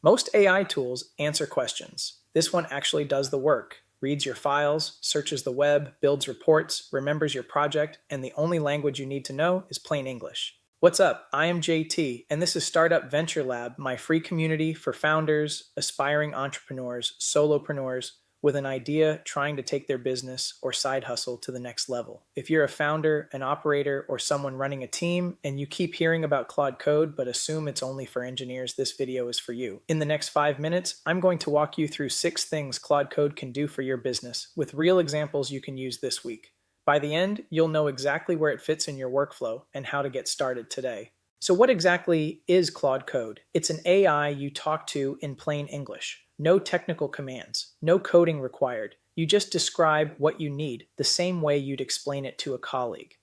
Most AI tools answer questions. This one actually does the work, reads your files, searches the web, builds reports, remembers your project, and the only language you need to know is plain English. What's up? I am JT, and this is Startup Venture Lab, my free community for founders, aspiring entrepreneurs, solopreneurs, with an idea trying to take their business or side hustle to the next level. If you're a founder, an operator, or someone running a team, and you keep hearing about Claude Code but assume it's only for engineers, this video is for you. In the next 5 minutes, I'm going to walk you through 6 things Claude Code can do for your business, with real examples you can use this week. By the end, you'll know exactly where it fits in your workflow and how to get started today. So what exactly is Claude Code? It's an AI you talk to in plain English. No technical commands, no coding required. You just describe what you need the same way you'd explain it to a colleague.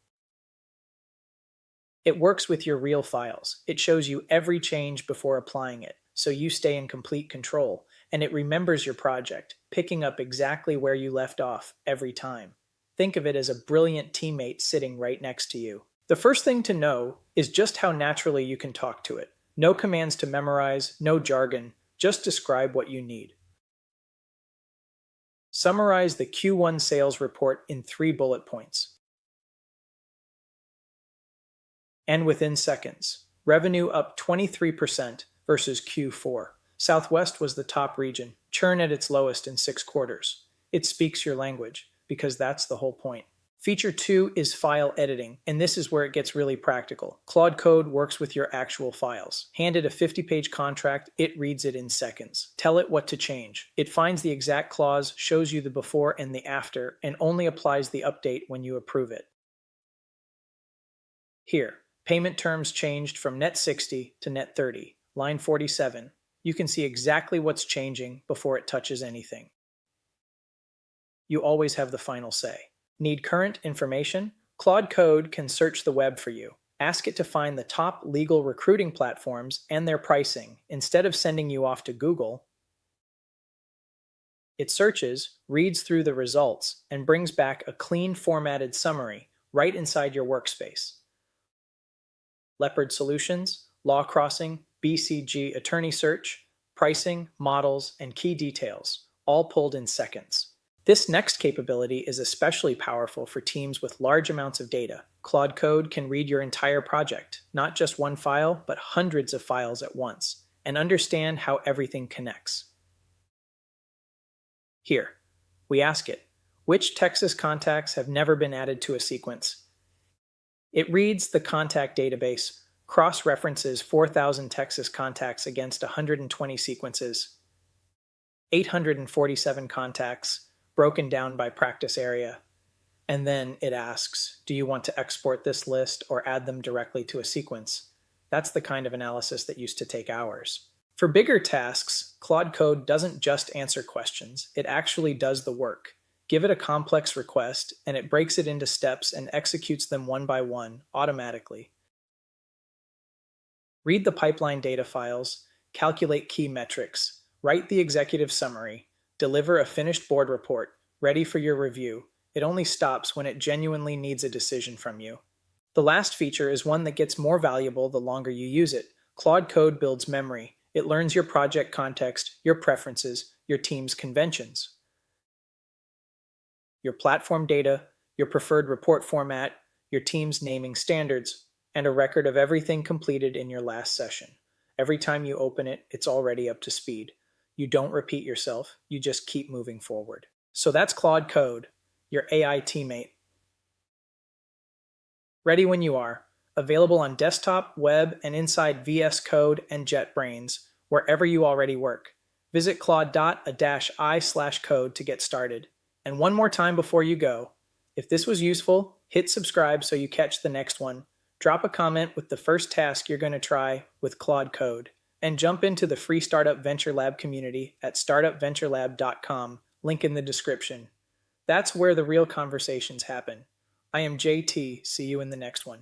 It works with your real files. It shows you every change before applying it, so you stay in complete control, and it remembers your project, picking up exactly where you left off every time. Think of it as a brilliant teammate sitting right next to you. The first thing to know is just how naturally you can talk to it. No commands to memorize, no jargon, just describe what you need. Summarize the Q1 sales report in 3 bullet points. And within seconds. Revenue up 23% versus Q4. Southwest was the top region. Churn at its lowest in 6 quarters. It speaks your language, because that's the whole point. Feature 2 is file editing, and this is where it gets really practical. Claude Code works with your actual files. Hand it a 50-page contract, it reads it in seconds. Tell it what to change. It finds the exact clause, shows you the before and the after, and only applies the update when you approve it. Here, payment terms changed from net 60 to net 30. Line 47. You can see exactly what's changing before it touches anything. You always have the final say. Need current information? Claude Code can search the web for you. Ask it to find the top legal recruiting platforms and their pricing. Instead of sending you off to Google, it searches, reads through the results, and brings back a clean formatted summary right inside your workspace. Leopard Solutions, Law Crossing, BCG Attorney Search, pricing, models, and key details, all pulled in seconds. This next capability is especially powerful for teams with large amounts of data. Claude Code can read your entire project, not just one file, but hundreds of files at once, and understand how everything connects. Here, we ask it, which Texas contacts have never been added to a sequence? It reads the contact database, cross-references 4,000 Texas contacts against 120 sequences, 847 contacts, broken down by practice area, and then it asks, do you want to export this list or add them directly to a sequence? That's the kind of analysis that used to take hours. For bigger tasks, Claude Code doesn't just answer questions, it actually does the work. Give it a complex request, and it breaks it into steps and executes them one by one, automatically. Read the pipeline data files, calculate key metrics, write the executive summary, deliver a finished board report, ready for your review. It only stops when it genuinely needs a decision from you. The last feature is one that gets more valuable the longer you use it. Claude Code builds memory. It learns your project context, your preferences, your team's conventions, your platform data, your preferred report format, your team's naming standards, and a record of everything completed in your last session. Every time you open it, it's already up to speed. You don't repeat yourself, you just keep moving forward. So that's Claude Code, your AI teammate. Ready when you are. Available on desktop, web, and inside VS Code and JetBrains, wherever you already work. Visit claude.a-i/code to get started. And one more time before you go, if this was useful, hit subscribe so you catch the next one. Drop a comment with the first task you're going to try with Claude Code. And jump into the free Startup Venture Lab community at startupventurelab.com, link in the description. That's where the real conversations happen. I am JT, see you in the next one.